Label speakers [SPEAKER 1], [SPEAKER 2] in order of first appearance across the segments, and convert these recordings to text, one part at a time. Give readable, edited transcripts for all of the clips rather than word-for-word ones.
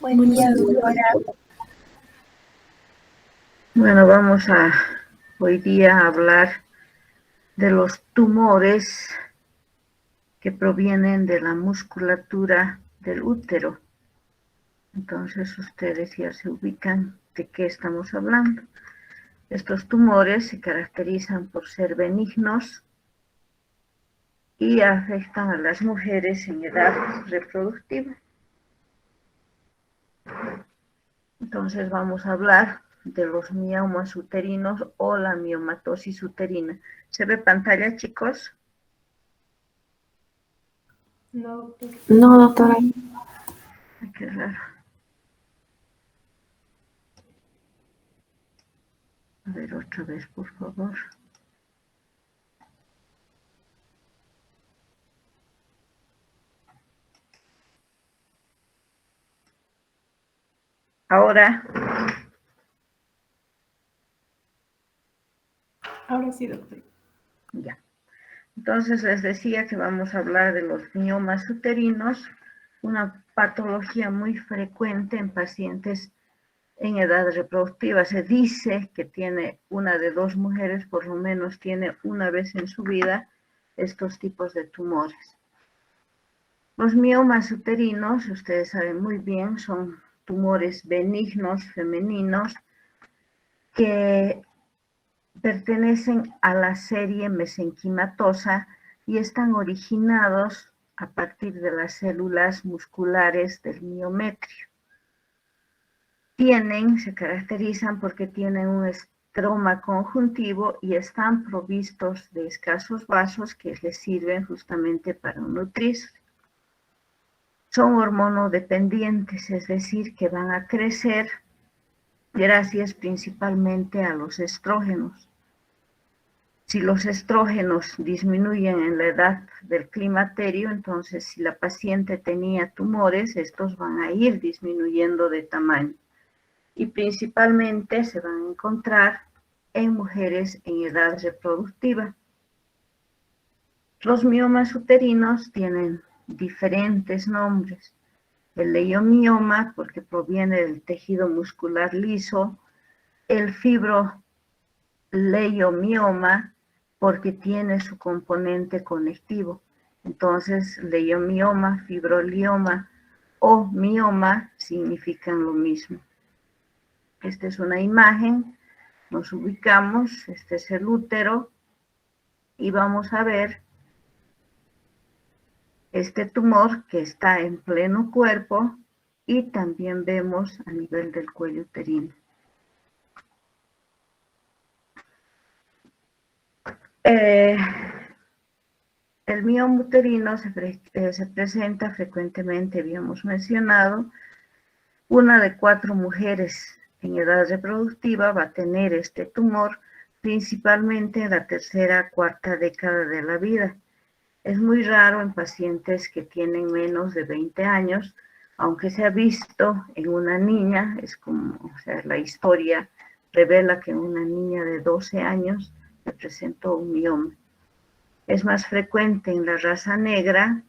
[SPEAKER 1] Buen día, doctora.
[SPEAKER 2] Bueno, vamos a hoy día hablar de los tumores que provienen de la musculatura del útero. Entonces ustedes ya se ubican de qué estamos hablando. Estos tumores se caracterizan por ser benignos y afectan a las mujeres en edad reproductiva. Entonces vamos a hablar de los miomas uterinos o la miomatosis uterina. ¿Se ve pantalla, chicos?
[SPEAKER 1] No, doctor.
[SPEAKER 3] No, doctora.
[SPEAKER 2] Ay, qué raro. A ver, otra vez, por favor. Ahora,
[SPEAKER 1] Ahora sí, doctor.
[SPEAKER 2] ya. Entonces les decía que vamos a hablar de los miomas uterinos, una patología muy frecuente en pacientes en edad reproductiva. Se dice que tiene una de dos mujeres, por lo menos tiene una vez en su vida estos tipos de tumores. Los miomas uterinos, ustedes saben muy bien, son tumores benignos femeninos que pertenecen a la serie mesenquimatosa y están originados a partir de las células musculares del miometrio. Se caracterizan porque tienen un estroma conjuntivo y están provistos de escasos vasos que les sirven justamente para nutrirse. Son hormonodependientes, es decir, que van a crecer gracias principalmente a los estrógenos. Si los estrógenos disminuyen en la edad del climaterio, entonces si la paciente tenía tumores, estos van a ir disminuyendo de tamaño. Y principalmente se van a encontrar en mujeres en edad reproductiva. Los miomas uterinos tienen diferentes nombres. El leiomioma, porque proviene del tejido muscular liso, el fibroleiomioma, porque tiene su componente conectivo. Entonces, leiomioma, fibrolioma o mioma significan lo mismo. Esta es una imagen, nos ubicamos, este es el útero y vamos a ver este tumor que está en pleno cuerpo y también vemos a nivel del cuello uterino. El mioma uterino se presenta frecuentemente, habíamos mencionado, una de 4 mujeres en edad reproductiva va a tener este tumor, principalmente en la tercera, cuarta década de la vida. Es muy raro en pacientes que tienen menos de 20 años, aunque se ha visto en una niña, es como, o sea, la historia revela que una niña de 12 años le presentó un mioma. Es más frecuente en la raza negra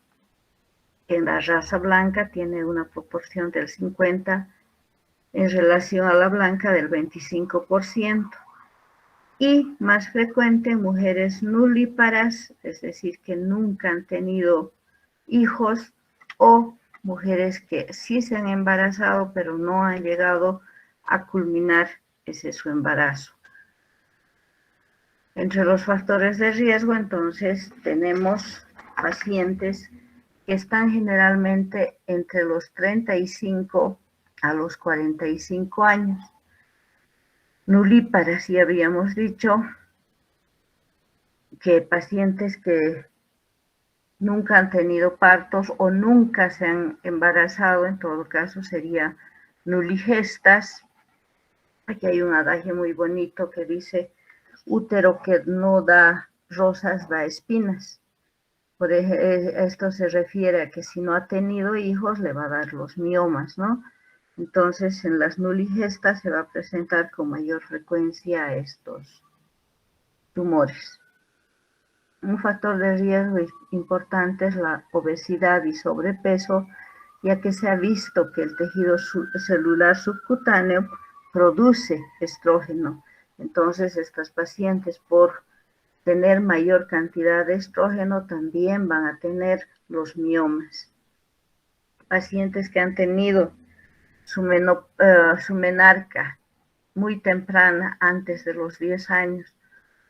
[SPEAKER 2] que en la raza blanca, tiene una proporción del 50% en relación a la blanca del 25%. Y más frecuente en mujeres nulíparas, es decir, que nunca han tenido hijos, o mujeres que sí se han embarazado, pero no han llegado a culminar ese su embarazo. Entre los factores de riesgo, entonces, tenemos pacientes que están generalmente entre los 35 a los 45 años. Nulíparas, ya habíamos dicho que pacientes que nunca han tenido partos o nunca se han embarazado, en todo caso sería nuligestas. Aquí hay un adagio muy bonito que dice, útero que no da rosas da espinas. Por esto se refiere a que si no ha tenido hijos le va a dar los miomas, ¿no? Entonces en las nuligestas se va a presentar con mayor frecuencia estos tumores. Un factor de riesgo importante es la obesidad y sobrepeso, ya que se ha visto que el tejido celular subcutáneo produce estrógeno. Entonces, estas pacientes, por tener mayor cantidad de estrógeno, también van a tener los miomas. Pacientes que han tenido su menarca muy temprana, antes de los 10 años,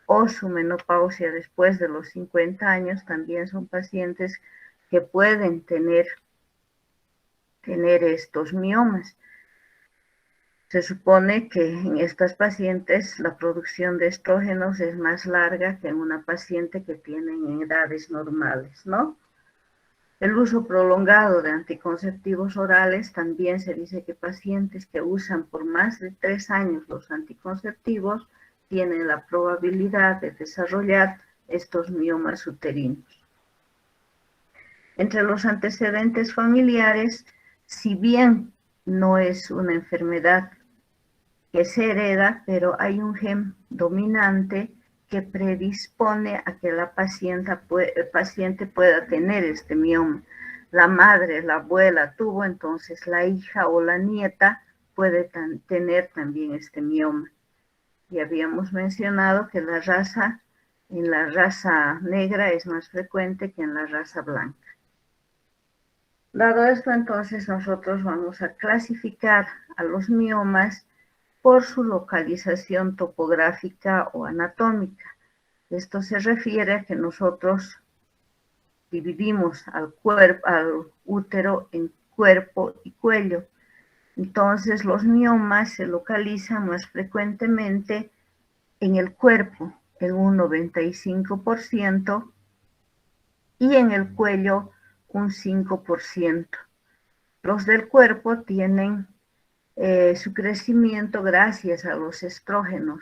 [SPEAKER 2] o su menopausia después de los 50 años, también son pacientes que pueden tener estos miomas. Se supone que en estas pacientes la producción de estrógenos es más larga que en una paciente que tiene en edades normales, ¿no? El uso prolongado de anticonceptivos orales, también se dice que pacientes que usan por más de 3 años los anticonceptivos tienen la probabilidad de desarrollar estos miomas uterinos. Entre los antecedentes familiares, si bien no es una enfermedad que se hereda, pero hay un gen dominante que predispone a que la paciente pueda tener este mioma. La madre, la abuela tuvo, entonces la hija o la nieta puede tener también este mioma. Y habíamos mencionado que en la raza negra es más frecuente que en la raza blanca. Dado esto, entonces nosotros vamos a clasificar a los miomas por su localización topográfica o anatómica. Esto se refiere a que nosotros dividimos al útero en cuerpo y cuello. Entonces, los miomas se localizan más frecuentemente en el cuerpo, en un 95%, y en el cuello, un 5%. Los del cuerpo tienen su crecimiento gracias a los estrógenos.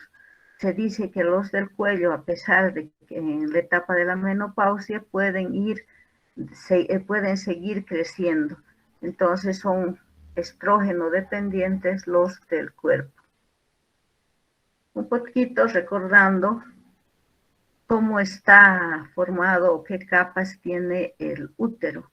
[SPEAKER 2] Se dice que los del cuello, a pesar de que en la etapa de la menopausia pueden seguir creciendo. Entonces son estrógeno dependientes los del cuerpo. Un poquito recordando cómo está formado o qué capas tiene el útero.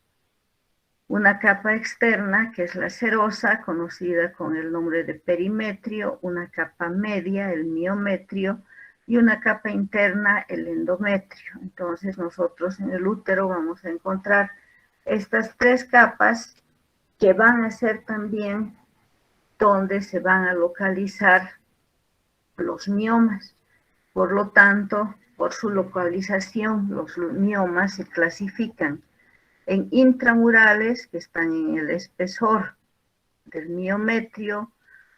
[SPEAKER 2] Una capa externa, que es la serosa, conocida con el nombre de perimetrio, una capa media, el miometrio, y una capa interna, el endometrio. Entonces nosotros en el útero vamos a encontrar estas 3 capas que van a ser también donde se van a localizar los miomas. Por lo tanto, por su localización, los miomas se clasifican en intramurales, que están en el espesor del miometrio,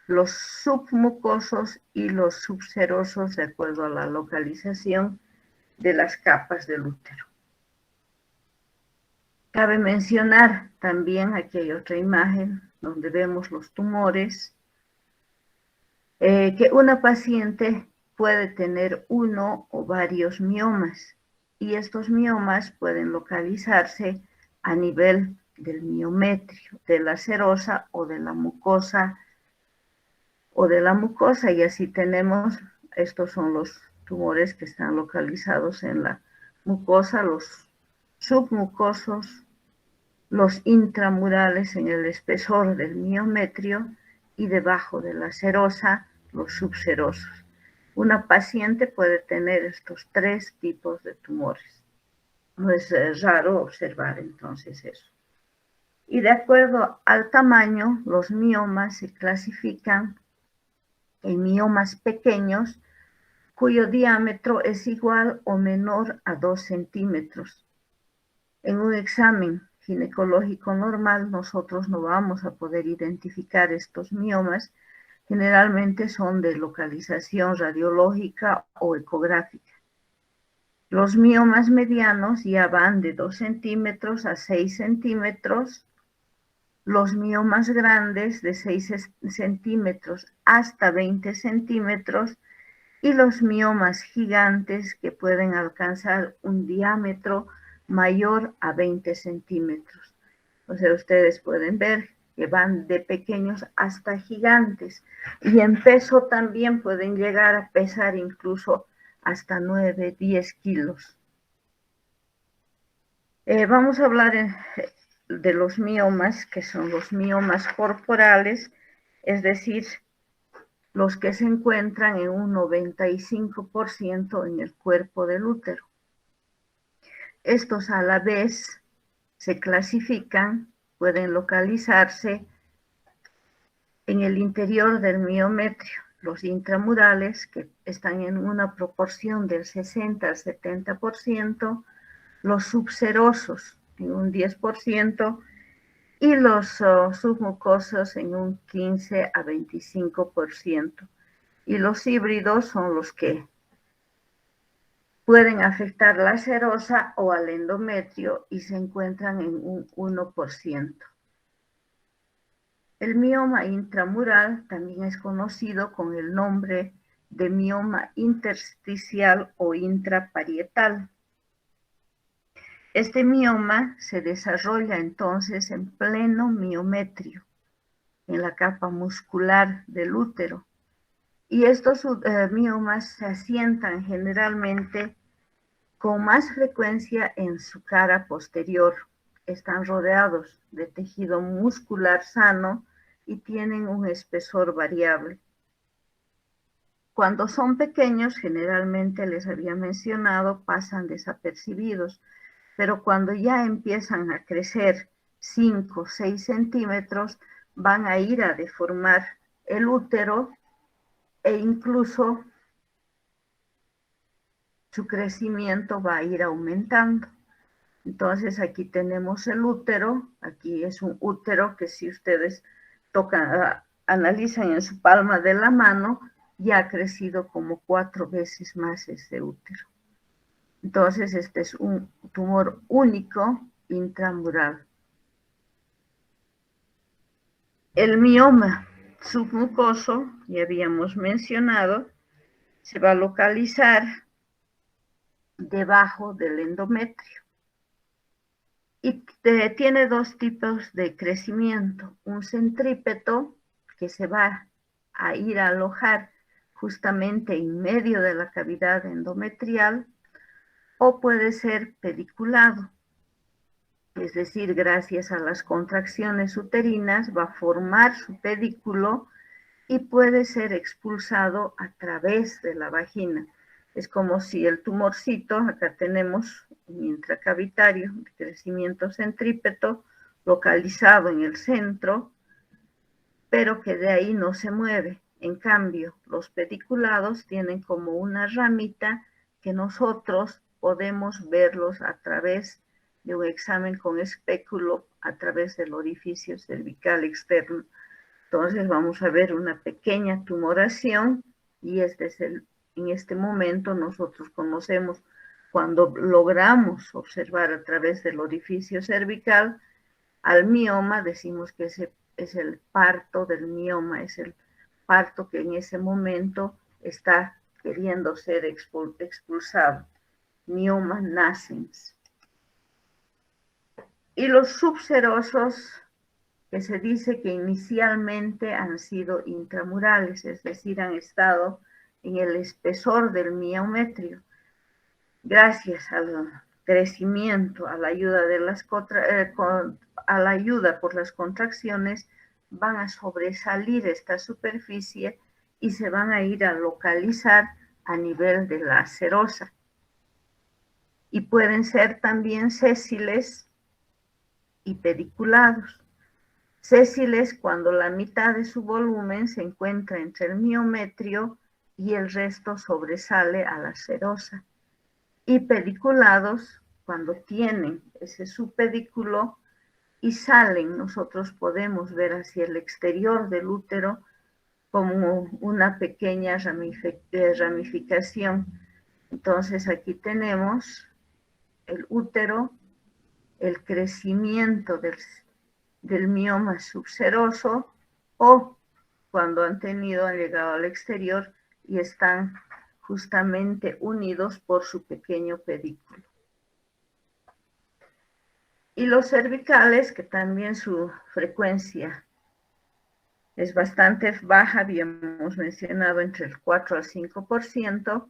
[SPEAKER 2] los submucosos y los subserosos, de acuerdo a la localización de las capas del útero. Cabe mencionar también, aquí hay otra imagen donde vemos los tumores, que una paciente puede tener uno o varios miomas, y estos miomas pueden localizarse a nivel del miometrio, de la serosa o de la mucosa, y así tenemos, estos son los tumores que están localizados en la mucosa, los submucosos, los intramurales en el espesor del miometrio y debajo de la serosa, los subserosos. Una paciente puede tener estos 3 tipos de tumores. No es raro observar entonces eso. Y de acuerdo al tamaño, los miomas se clasifican en miomas pequeños, cuyo diámetro es igual o menor a 2 centímetros. En un examen ginecológico normal, nosotros no vamos a poder identificar estos miomas. Generalmente son de localización radiológica o ecográfica. Los miomas medianos ya van de 2 centímetros a 6 centímetros. Los miomas grandes de 6 centímetros hasta 20 centímetros. Y los miomas gigantes que pueden alcanzar un diámetro mayor a 20 centímetros. O sea, ustedes pueden ver que van de pequeños hasta gigantes. Y en peso también pueden llegar a pesar incluso hasta 9, 10 kilos. Vamos a hablar de los miomas, que son los miomas corporales, es decir, los que se encuentran en un 95% en el cuerpo del útero. Estos a la vez se clasifican, pueden localizarse en el interior del miometrio, los intramurales, que están en una proporción del 60 al 70%, los subserosos en un 10%, y los submucosos en un 15 a 25%. Y los híbridos son los que pueden afectar la serosa o al endometrio y se encuentran en un 1%. El mioma intramural también es conocido con el nombre de mioma intersticial o intraparietal. Este mioma se desarrolla entonces en pleno miometrio, en la capa muscular del útero. Y estos miomas se asientan generalmente con más frecuencia en su cara posterior. Están rodeados de tejido muscular sano y tienen un espesor variable. Cuando son pequeños, generalmente les había mencionado, pasan desapercibidos, pero cuando ya empiezan a crecer 5 o 6 centímetros, van a ir a deformar el útero e incluso su crecimiento va a ir aumentando. Entonces aquí tenemos el útero, aquí es un útero que si ustedes tocan, analizan en su palma de la mano, ya ha crecido como 4 veces más ese útero. Entonces este es un tumor único intramural. El mioma submucoso, ya habíamos mencionado, se va a localizar debajo del endometrio. Y tiene dos tipos de crecimiento. Un centrípeto, que se va a ir a alojar justamente en medio de la cavidad endometrial, o puede ser pediculado. Es decir, gracias a las contracciones uterinas va a formar su pedículo y puede ser expulsado a través de la vagina. Es como si el tumorcito, acá tenemos un intracavitario de crecimiento centrípeto localizado en el centro, pero que de ahí no se mueve. En cambio, los pediculados tienen como una ramita que nosotros podemos verlos a través de un examen con espéculo, a través del orificio cervical externo. Entonces vamos a ver una pequeña tumoración y en este momento nosotros conocemos, cuando logramos observar a través del orificio cervical al mioma, decimos que ese es el parto del mioma, es el parto que en ese momento está queriendo ser expulsado, mioma nascens. Y los subserosos, que se dice que inicialmente han sido intramurales, es decir, han estado en el espesor del miometrio. Gracias al crecimiento, a la ayuda por las contracciones, van a sobresalir esta superficie y se van a ir a localizar a nivel de la serosa. Y pueden ser también sésiles y pediculados. Sésiles cuando la mitad de su volumen se encuentra entre el miometrio y el resto sobresale a la serosa. Y pediculados cuando tienen ese subpedículo y salen, nosotros podemos ver hacia el exterior del útero como una pequeña ramificación. Entonces aquí tenemos el útero, el crecimiento del mioma subseroso, o cuando han llegado al exterior y están justamente unidos por su pequeño pedículo. Y los cervicales, que también su frecuencia es bastante baja, habíamos mencionado entre el 4 al 5%,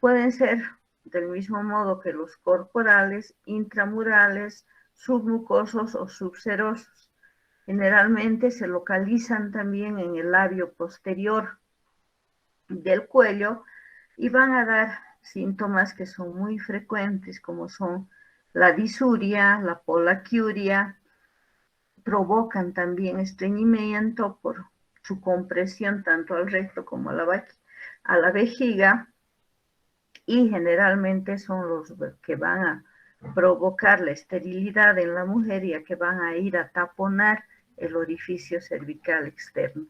[SPEAKER 2] pueden ser del mismo modo que los corporales, intramurales, submucosos o subserosos. Generalmente se localizan también en el labio posterior del cuello y van a dar síntomas que son muy frecuentes, como son la disuria, la polaquiuria, provocan también estreñimiento por su compresión tanto al recto como a la vejiga, y generalmente son los que van a provocar la esterilidad en la mujer, ya que van a ir a taponar el orificio cervical externo.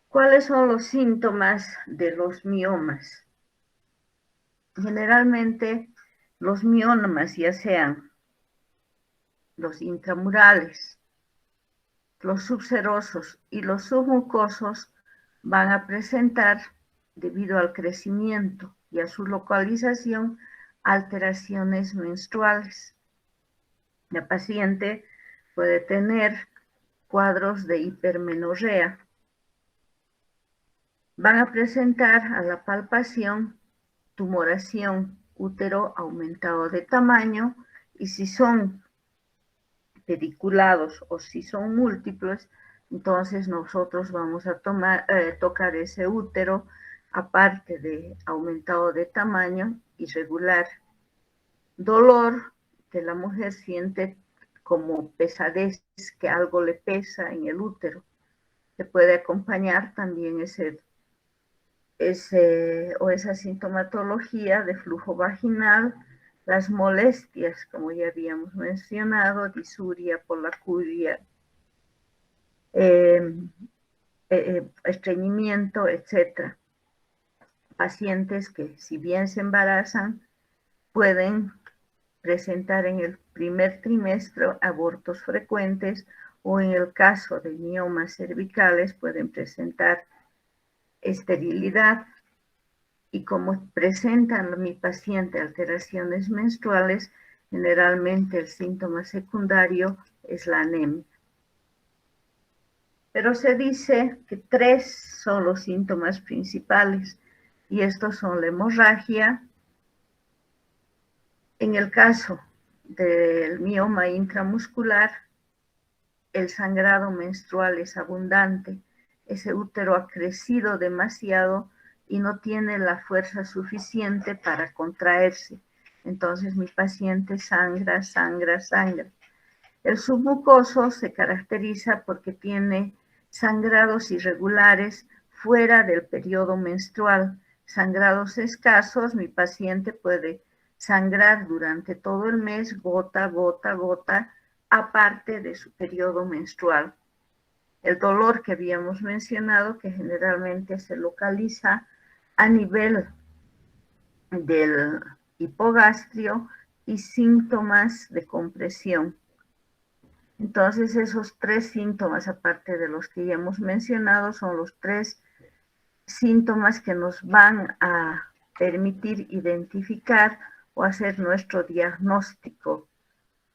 [SPEAKER 2] ¿Cuáles son los síntomas de los miomas? Generalmente los miomas, ya sean los intramurales, los subserosos y los submucosos, van a presentar, debido al crecimiento y a su localización, alteraciones menstruales. La paciente puede tener cuadros de hipermenorrea. Van a presentar a la palpación tumoración, útero aumentado de tamaño, y si son pediculados o si son múltiples, entonces nosotros vamos a tocar ese útero, aparte de aumentado de tamaño, irregular. Dolor, que la mujer siente como pesadez, que algo le pesa en el útero. Se puede acompañar también esa sintomatología de flujo vaginal, las molestias, como ya habíamos mencionado, disuria, polacuria, estreñimiento, etc. Pacientes que, si bien se embarazan, pueden presentar en el primer trimestre abortos frecuentes, o en el caso de miomas cervicales pueden presentar esterilidad. Y como presentan mi paciente alteraciones menstruales, generalmente el síntoma secundario es la anemia. Pero se dice que 3 son los síntomas principales, y estos son la hemorragia. En el caso del mioma intramuscular, el sangrado menstrual es abundante. Ese útero ha crecido demasiado y no tiene la fuerza suficiente para contraerse. Entonces mi paciente sangra. El submucoso se caracteriza porque tiene sangrados irregulares fuera del periodo menstrual. Sangrados escasos, mi paciente puede sangrar durante todo el mes, gota, aparte de su periodo menstrual. El dolor que habíamos mencionado, que generalmente se localiza a nivel del hipogastrio, y síntomas de compresión. Entonces, esos 3 síntomas, aparte de los que ya hemos mencionado, son los 3 síntomas que nos van a permitir identificar o hacer nuestro diagnóstico,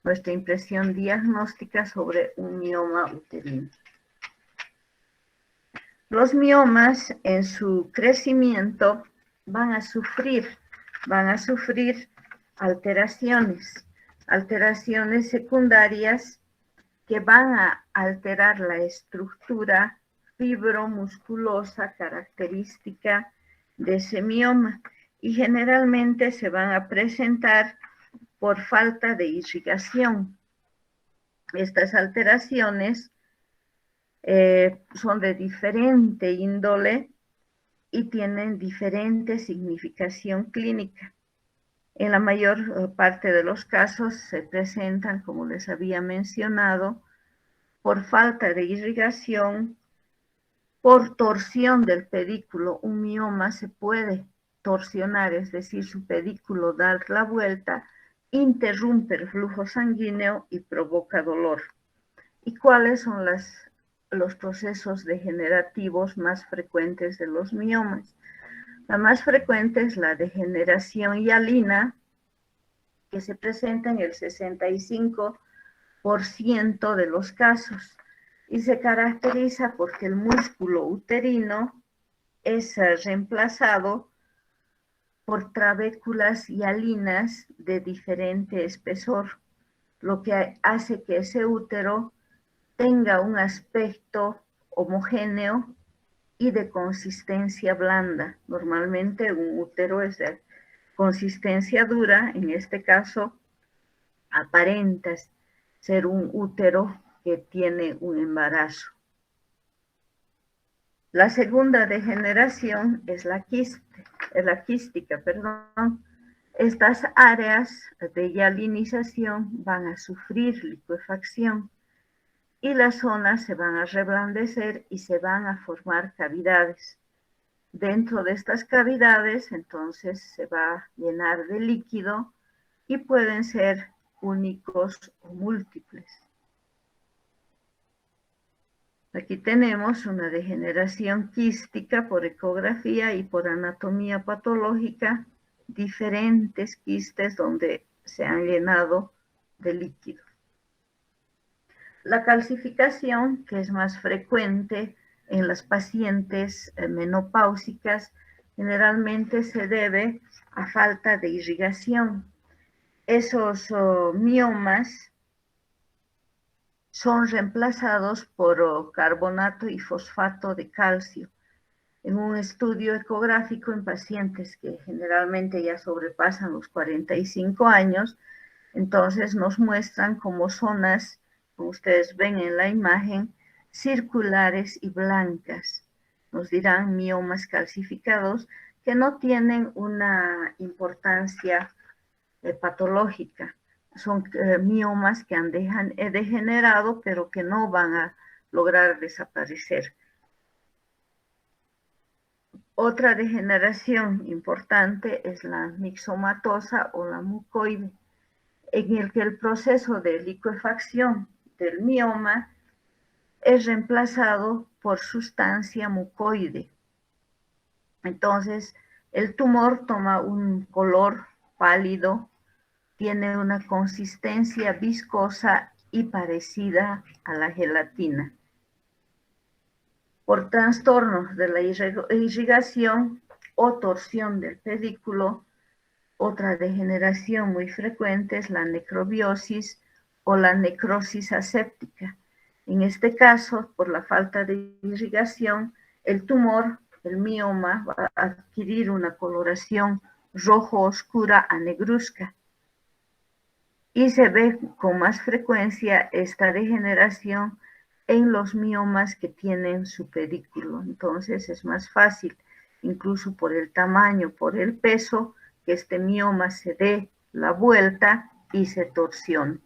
[SPEAKER 2] nuestra impresión diagnóstica sobre un mioma uterino. Los miomas, en su crecimiento, van a sufrir alteraciones secundarias que van a alterar la estructura fibromusculosa característica de ese mioma, y generalmente se van a presentar por falta de irrigación. Estas alteraciones son de diferente índole y tienen diferente significación clínica. En la mayor parte de los casos se presentan, como les había mencionado, por falta de irrigación, por torsión del pedículo. Un mioma se puede torsionar, es decir, su pedículo da la vuelta, interrumpe el flujo sanguíneo y provoca dolor. ¿Y cuáles son los procesos degenerativos más frecuentes de los miomas? La más frecuente es la degeneración hialina, que se presenta en el 65% de los casos, y se caracteriza porque el músculo uterino es reemplazado por trabéculas hialinas de diferente espesor, lo que hace que ese útero tenga un aspecto homogéneo y de consistencia blanda. Normalmente un útero es de consistencia dura, en este caso aparenta ser un útero que tiene un embarazo. La segunda degeneración es la quística, perdón. Estas áreas de hialinización van a sufrir licuefacción y las zonas se van a reblandecer y se van a formar cavidades. Dentro de estas cavidades, entonces, se va a llenar de líquido y pueden ser únicos o múltiples. Aquí tenemos una degeneración quística por ecografía y por anatomía patológica, diferentes quistes donde se han llenado de líquido. La calcificación, que es más frecuente en las pacientes menopáusicas, generalmente se debe a falta de irrigación. Esos miomas son reemplazados por carbonato y fosfato de calcio. En un estudio ecográfico en pacientes que generalmente ya sobrepasan los 45 años, entonces nos muestran como zonas, como ustedes ven en la imagen, circulares y blancas. Nos dirán miomas calcificados que no tienen una importancia patológica. Son miomas que han degenerado, pero que no van a lograr desaparecer. Otra degeneración importante es la mixomatosa o la mucoide, en el que el proceso de licuefacción del mioma es reemplazado por sustancia mucoide. Entonces, el tumor toma un color pálido, tiene una consistencia viscosa y parecida a la gelatina. Por trastornos de la irrigación o torsión del pedículo, otra degeneración muy frecuente es la necrobiosis o la necrosis aséptica. En este caso, por la falta de irrigación, el tumor, el mioma, va a adquirir una coloración rojo oscura a negruzca. Y se ve con más frecuencia esta degeneración en los miomas que tienen su pedículo. Entonces es más fácil, incluso por el tamaño, por el peso, que este mioma se dé la vuelta y se torsione.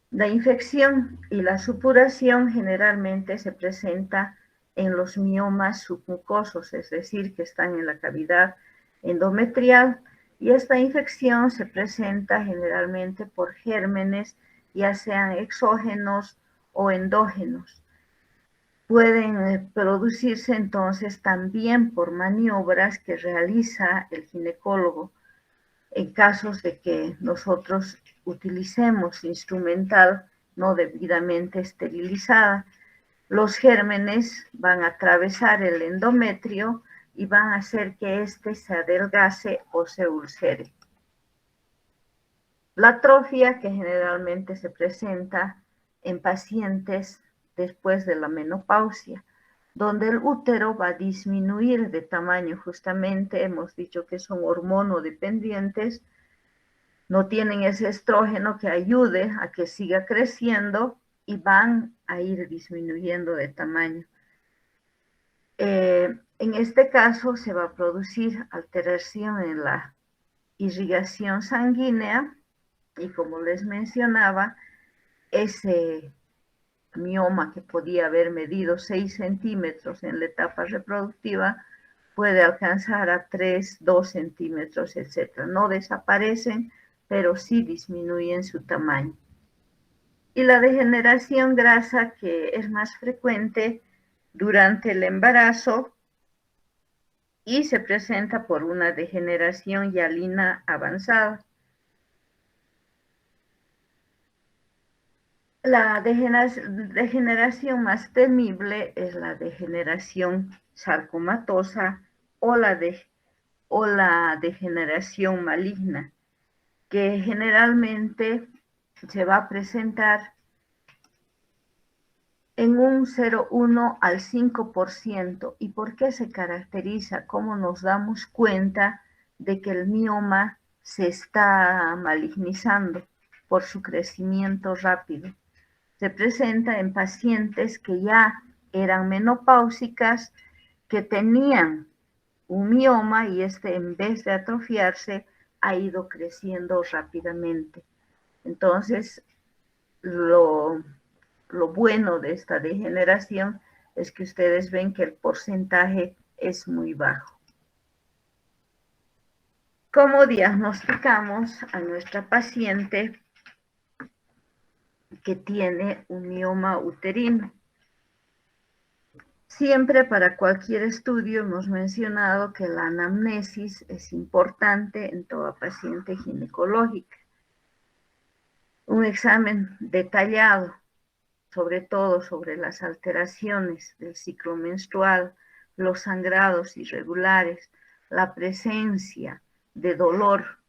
[SPEAKER 2] La infección y la supuración generalmente se presenta en los miomas submucosos, es decir, que están en la cavidad endometrial, y esta infección se presenta generalmente por gérmenes, ya sean exógenos o endógenos. Pueden producirse entonces también por maniobras que realiza el ginecólogo en casos de que nosotros utilicemos instrumental no debidamente esterilizada. Los gérmenes van a atravesar el endometrio y van a hacer que éste se adelgace o se ulcere. La atrofia, que generalmente se presenta en pacientes después de la menopausia, donde el útero va a disminuir de tamaño. Justamente hemos dicho que son hormonodependientes, no tienen ese estrógeno que ayude a que siga creciendo y van a ir disminuyendo de tamaño. En este caso se va a producir alteración en la irrigación sanguínea y, como les mencionaba, ese mioma que podía haber medido 6 centímetros en la etapa reproductiva puede alcanzar a 3, 2 centímetros, etc. No desaparecen, pero sí disminuyen su tamaño. Y la degeneración grasa, que es más frecuente durante el embarazo y se presenta por una degeneración hialina avanzada. La degeneración más temible es la degeneración sarcomatosa o la o la degeneración maligna, que generalmente se va a presentar en un 0,1 al 5%. ¿Y por qué se caracteriza? ¿Cómo nos damos cuenta de que el mioma se está malignizando por su crecimiento rápido? Se presenta en pacientes que ya eran menopáusicas, que tenían un mioma y este, en vez de atrofiarse, ha ido creciendo rápidamente. Entonces, lo bueno de esta degeneración es que ustedes ven que el porcentaje es muy bajo. ¿Cómo diagnosticamos a nuestra paciente que tiene un mioma uterino? Siempre para cualquier estudio hemos mencionado que la anamnesis es importante en toda paciente ginecológica. Un examen detallado, sobre todo sobre las alteraciones del ciclo menstrual, los sangrados irregulares, la presencia de dolor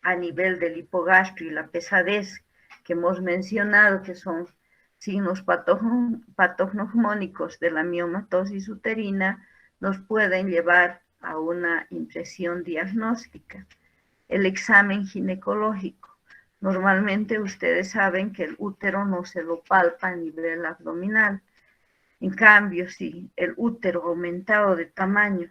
[SPEAKER 2] a nivel del hipogastrio y la pesadez que hemos mencionado, que son signos patognomónicos de la miomatosis uterina, nos pueden llevar a una impresión diagnóstica. El examen ginecológico. Normalmente ustedes saben que el útero no se lo palpa a nivel abdominal. En cambio, si el útero ha aumentado de tamaño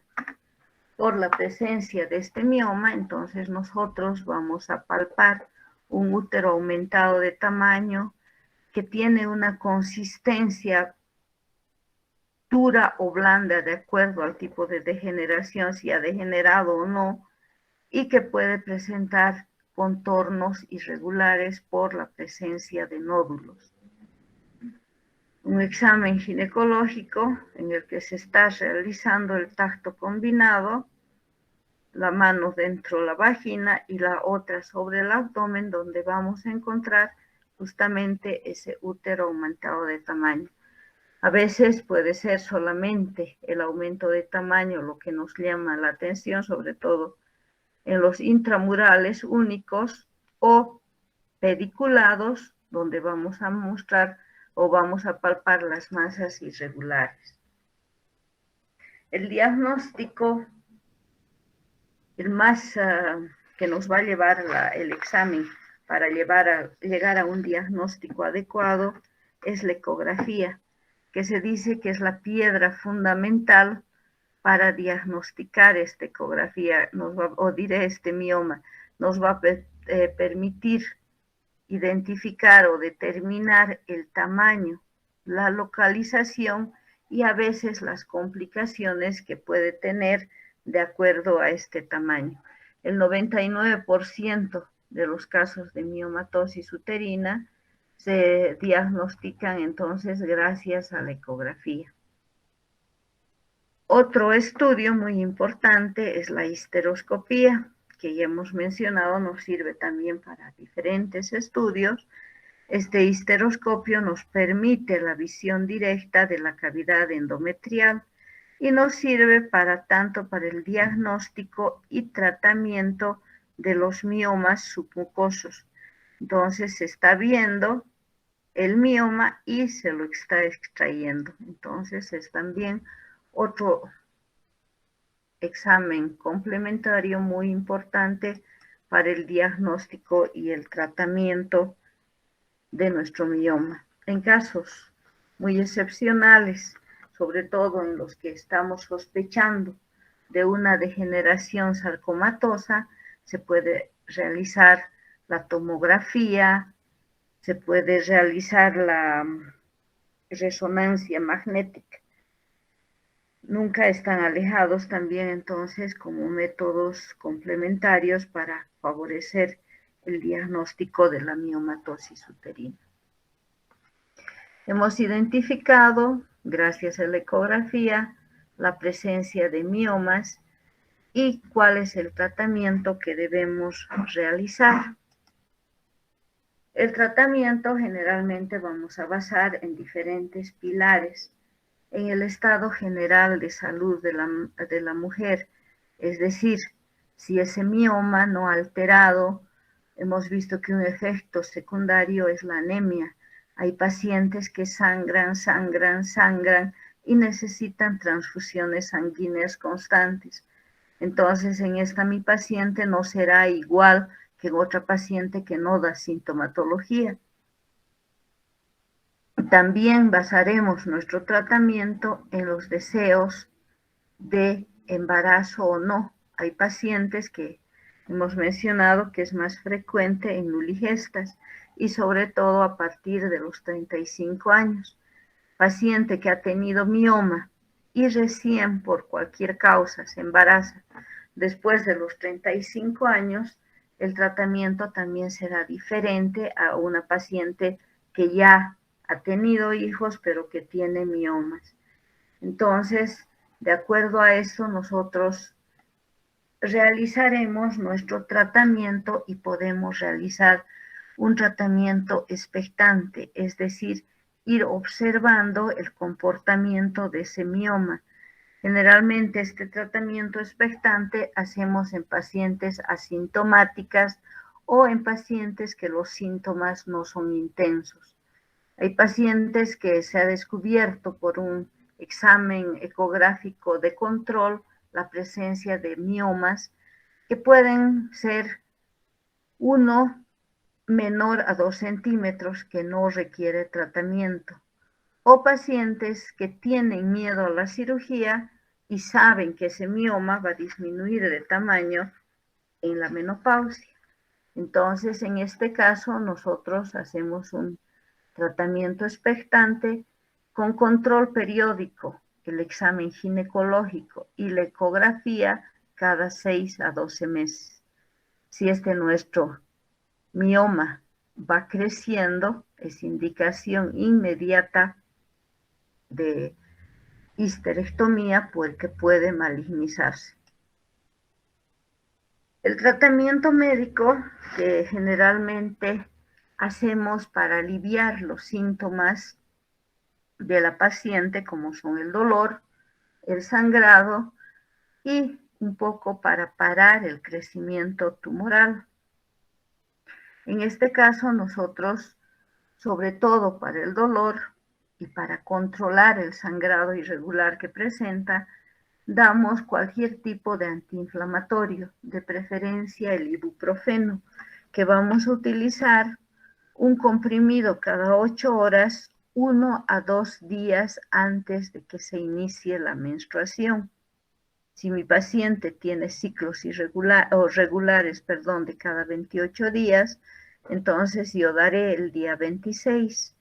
[SPEAKER 2] por la presencia de este mioma, entonces nosotros vamos a palpar un útero aumentado de tamaño que tiene una consistencia dura o blanda de acuerdo al tipo de degeneración, si ha degenerado o no, y que puede presentar contornos irregulares por la presencia de nódulos. Un examen ginecológico en el que se está realizando el tacto combinado, la mano dentro de la vagina y la otra sobre el abdomen, donde vamos a encontrar justamente ese útero aumentado de tamaño. A veces puede ser solamente el aumento de tamaño lo que nos llama la atención, sobre todo en los intramurales únicos o pediculados, donde vamos a mostrar o vamos a palpar las masas irregulares. El diagnóstico, el más que nos va a llevar el examen para llegar a un diagnóstico adecuado, es la ecografía, que se dice que es la piedra fundamental para diagnosticar esta ecografía, este mioma, nos va a permitir identificar o determinar el tamaño, la localización y a veces las complicaciones que puede tener de acuerdo a este tamaño. El 99% de los casos de miomatosis uterina se diagnostican entonces gracias a la ecografía. Otro estudio muy importante es la histeroscopía, que ya hemos mencionado, nos sirve también para diferentes estudios. Este histeroscopio nos permite la visión directa de la cavidad endometrial y nos sirve tanto para el diagnóstico y tratamiento de los miomas submucosos. Entonces se está viendo el mioma y se lo está extrayendo. Entonces es también otro examen complementario muy importante para el diagnóstico y el tratamiento de nuestro mioma. En casos muy excepcionales, sobre todo en los que estamos sospechando de una degeneración sarcomatosa, se puede realizar la tomografía, se puede realizar la resonancia magnética. Nunca están alejados también entonces como métodos complementarios para favorecer el diagnóstico de la miomatosis uterina. Hemos identificado, gracias a la ecografía, la presencia de miomas y cuál es el tratamiento que debemos realizar. El tratamiento generalmente vamos a basar en diferentes pilares. En el estado general de salud de la mujer, Es decir, si ese mioma no alterado, hemos visto que un efecto secundario es la anemia. Hay pacientes que sangran y necesitan transfusiones sanguíneas constantes. Entonces, en esta mi paciente no será igual que en otra paciente que no da sintomatología. También basaremos nuestro tratamiento en los deseos de embarazo o no. Hay pacientes que hemos mencionado que es más frecuente en nuligestas y sobre todo a partir de los 35 años. Paciente que ha tenido mioma y recién por cualquier causa se embaraza después de los 35 años, el tratamiento también será diferente a una paciente que ya ha tenido hijos pero que tiene miomas. Entonces, de acuerdo a eso, nosotros realizaremos nuestro tratamiento y podemos realizar un tratamiento expectante, es decir, ir observando el comportamiento de ese mioma. Generalmente este tratamiento expectante hacemos en pacientes asintomáticas o en pacientes que los síntomas no son intensos. Hay pacientes que se ha descubierto por un examen ecográfico de control la presencia de miomas que pueden ser uno menor a 2 centímetros que no requiere tratamiento, o pacientes que tienen miedo a la cirugía y saben que ese mioma va a disminuir de tamaño en la menopausia. Entonces, en este caso, nosotros hacemos un tratamiento expectante con control periódico, el examen ginecológico y la ecografía cada 6 a 12 meses. Si nuestro mioma va creciendo, es indicación inmediata de histerectomía porque puede malignizarse. El tratamiento médico que generalmente hacemos para aliviar los síntomas de la paciente, como son el dolor, el sangrado y un poco para parar el crecimiento tumoral. En este caso, nosotros, sobre todo para el dolor y para controlar el sangrado irregular que presenta, damos cualquier tipo de antiinflamatorio, de preferencia el ibuprofeno, que vamos a utilizar un comprimido cada 8 horas, 1 a 2 días antes de que se inicie la menstruación. Si mi paciente tiene ciclos regulares de cada 28 días, entonces yo daré el día 26.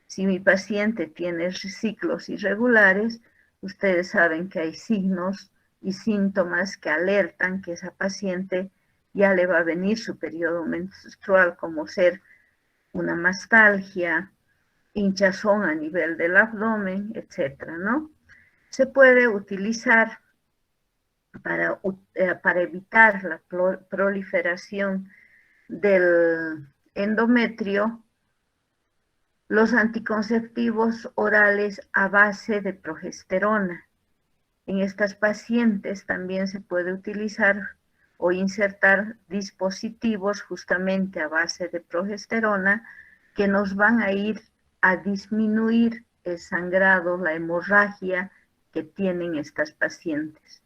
[SPEAKER 2] Si mi paciente tiene ciclos irregulares, ustedes saben que hay signos y síntomas que alertan que esa paciente ya le va a venir su periodo menstrual, como ser una mastalgia, hinchazón a nivel del abdomen, etcétera, ¿no? Se puede utilizar para evitar la proliferación del endometrio, los anticonceptivos orales a base de progesterona. En estas pacientes también se puede utilizar o insertar dispositivos justamente a base de progesterona que nos van a ir a disminuir el sangrado, la hemorragia que tienen estas pacientes.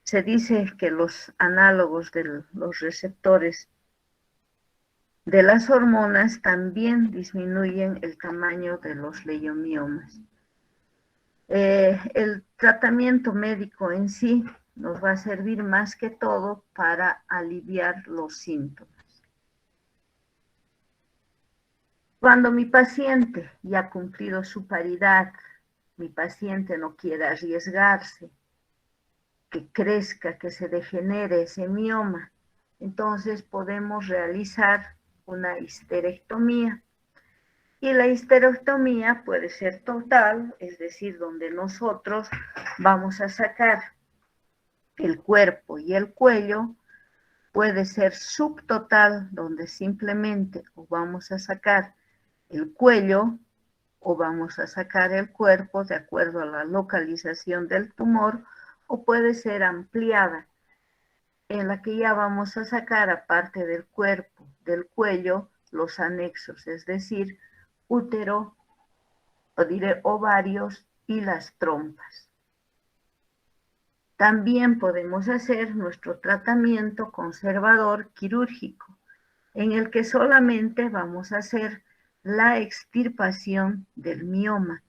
[SPEAKER 2] Se dice que los análogos de los receptores de las hormonas también disminuyen el tamaño de los leiomiomas. El tratamiento médico en sí nos va a servir más que todo para aliviar los síntomas. Cuando mi paciente ya ha cumplido su paridad, mi paciente no quiere arriesgarse, que crezca, que se degenere ese mioma, entonces podemos realizar una histerectomía. Y la histerectomía puede ser total, es decir, donde nosotros vamos a sacar el cuerpo y el cuello. Puede ser subtotal, donde simplemente o vamos a sacar el cuello o vamos a sacar el cuerpo de acuerdo a la localización del tumor, o puede ser ampliada, en la que ya vamos a sacar, aparte del cuerpo, del cuello, los anexos, es decir, útero, o diré ovarios y las trompas. También podemos hacer nuestro tratamiento conservador quirúrgico, en el que solamente vamos a hacer la extirpación del mioma.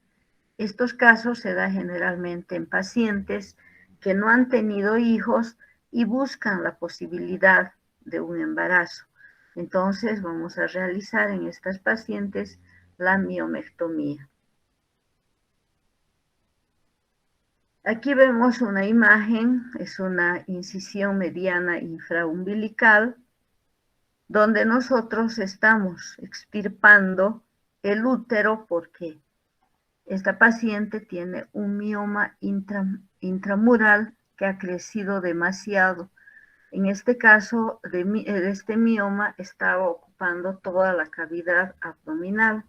[SPEAKER 2] Estos casos se dan generalmente en pacientes que no han tenido hijos y buscan la posibilidad de un embarazo. Entonces vamos a realizar en estas pacientes la miomectomía. Aquí vemos una imagen, es una incisión mediana infraumbilical, donde nosotros estamos extirpando el útero porque esta paciente tiene un mioma intramural que ha crecido demasiado. En este caso, este mioma estaba ocupando toda la cavidad abdominal.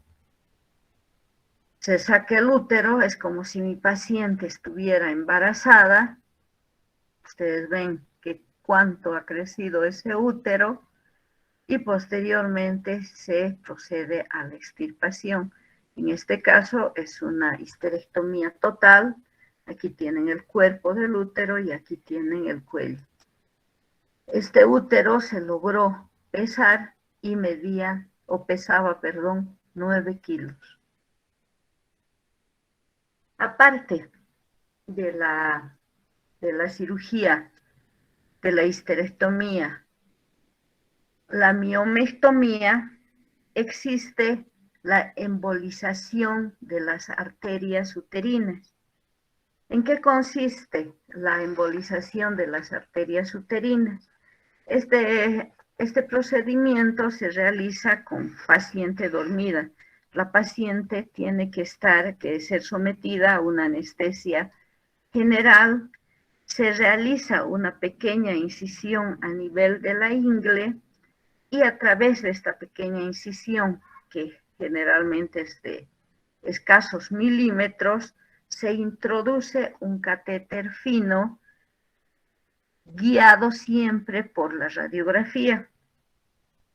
[SPEAKER 2] Se saca el útero, es como si mi paciente estuviera embarazada. Ustedes ven que cuánto ha crecido ese útero y posteriormente se procede a la extirpación. En este caso es una histerectomía total. Aquí tienen el cuerpo del útero y aquí tienen el cuello. Este útero se logró pesar y pesaba, 9 kilos. Aparte de la cirugía, de la histerectomía, la miomectomía, existe la embolización de las arterias uterinas. ¿En qué consiste la embolización de las arterias uterinas? Este procedimiento se realiza con paciente dormida. La paciente tiene que ser sometida a una anestesia general. Se realiza una pequeña incisión a nivel de la ingle y a través de esta pequeña incisión, que generalmente es de escasos milímetros, se introduce un catéter fino guiado siempre por la radiografía.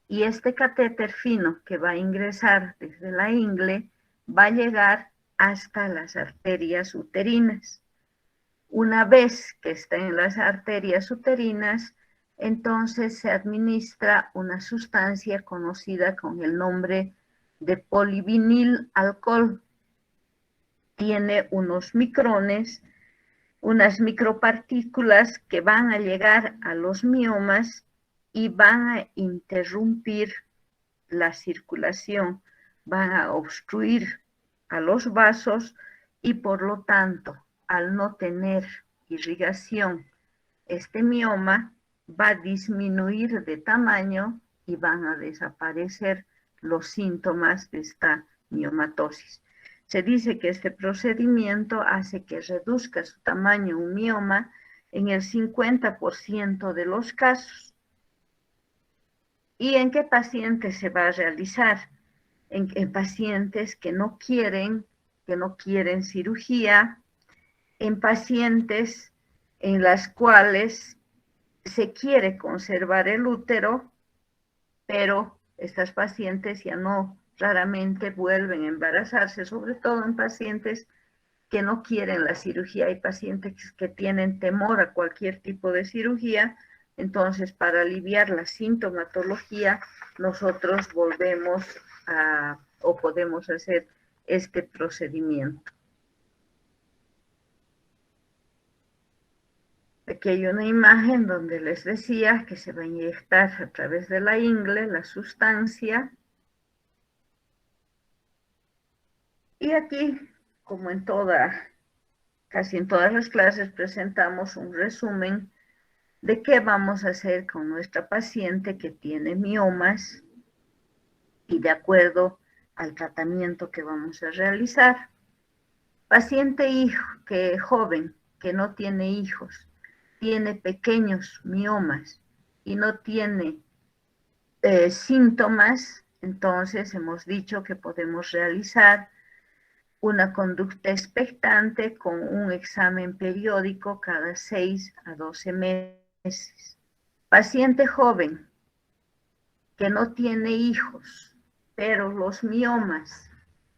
[SPEAKER 2] Y este catéter fino que va a ingresar desde la ingle va a llegar hasta las arterias uterinas. Una vez que está en las arterias uterinas, entonces se administra una sustancia conocida con el nombre de polivinil alcohol. Tiene unos micrones, unas micropartículas que van a llegar a los miomas y van a interrumpir la circulación, van a obstruir a los vasos y por lo tanto, al no tener irrigación, este mioma va a disminuir de tamaño y van a desaparecer los síntomas de esta miomatosis. Se dice que este procedimiento hace que reduzca su tamaño un mioma en el 50% de los casos. ¿Y en qué pacientes se va a realizar? En pacientes que no quieren cirugía, en pacientes en las cuales se quiere conservar el útero, pero estas pacientes ya no raramente vuelven a embarazarse, sobre todo en pacientes que no quieren la cirugía. Hay pacientes que tienen temor a cualquier tipo de cirugía. Entonces, para aliviar la sintomatología, nosotros podemos hacer este procedimiento. Aquí hay una imagen donde les decía que se va a inyectar a través de la ingle la sustancia. Y aquí, como casi en todas las clases, presentamos un resumen de qué vamos a hacer con nuestra paciente que tiene miomas y de acuerdo al tratamiento que vamos a realizar. Paciente joven que no tiene hijos, tiene pequeños miomas y no tiene síntomas, entonces hemos dicho que podemos realizar una conducta expectante con un examen periódico cada 6 a 12 meses. Paciente joven que no tiene hijos, pero los miomas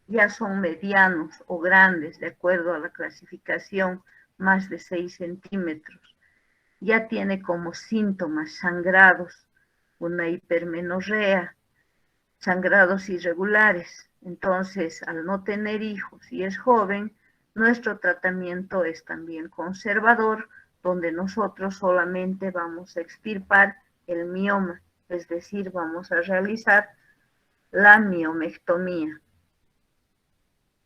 [SPEAKER 2] ya son medianos o grandes, de acuerdo a la clasificación, más de 6 centímetros. Ya tiene como síntomas sangrados, una hipermenorrea, sangrados irregulares. Entonces, al no tener hijos y es joven, nuestro tratamiento es también conservador, donde nosotros solamente vamos a extirpar el mioma, es decir, vamos a realizar la miomectomía.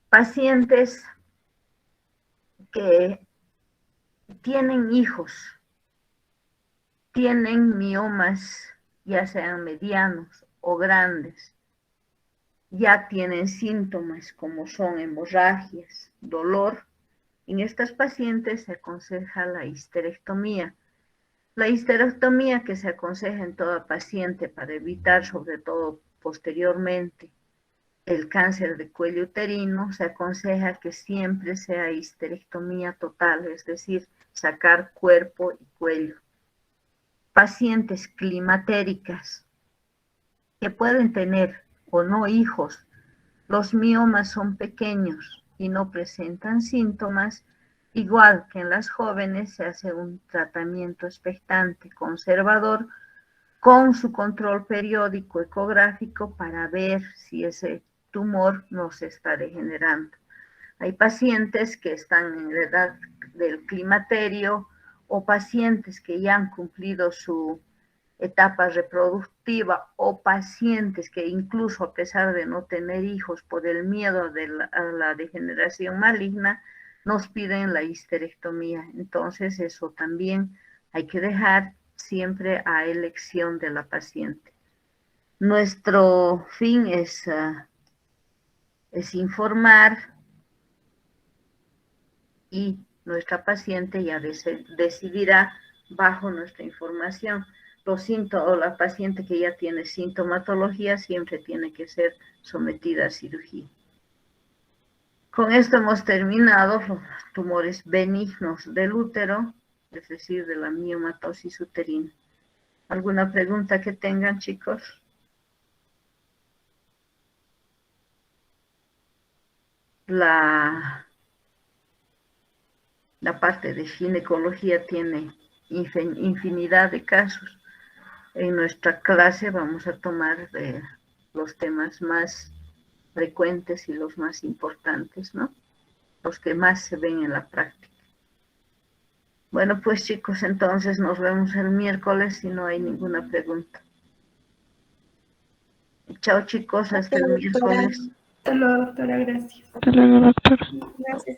[SPEAKER 2] Pacientes que tienen hijos, tienen miomas, ya sean medianos o grandes, ya tienen síntomas como son hemorragias, dolor. En estas pacientes se aconseja la histerectomía. La histerectomía que se aconseja en toda paciente para evitar, sobre todo posteriormente, el cáncer de cuello uterino, se aconseja que siempre sea histerectomía total, es decir, sacar cuerpo y cuello. Pacientes climatéricas que pueden tener o no hijos, los miomas son pequeños y no presentan síntomas, igual que en las jóvenes se hace un tratamiento expectante conservador con su control periódico ecográfico para ver si ese tumor no se está degenerando. Hay pacientes que están en la edad del climaterio o pacientes que ya han cumplido su etapa reproductiva o pacientes que incluso a pesar de no tener hijos por el miedo a la degeneración maligna, nos piden la histerectomía. Entonces eso también hay que dejar siempre a elección de la paciente. Nuestro fin es informar y nuestra paciente ya decidirá bajo nuestra información. Los síntomas, o la paciente que ya tiene sintomatología siempre tiene que ser sometida a cirugía. Con esto hemos terminado los tumores benignos del útero, es decir, de la miomatosis uterina. ¿Alguna pregunta que tengan, chicos? La parte de ginecología tiene infinidad de casos. En nuestra clase vamos a tomar los temas más frecuentes y los más importantes, ¿no? Los que más se ven en la práctica. Bueno, pues chicos, entonces nos vemos el miércoles si no hay ninguna pregunta. Chao chicos, hasta el miércoles.
[SPEAKER 1] Hasta luego, doctora, gracias.
[SPEAKER 3] Hasta luego, doctora.
[SPEAKER 1] Gracias.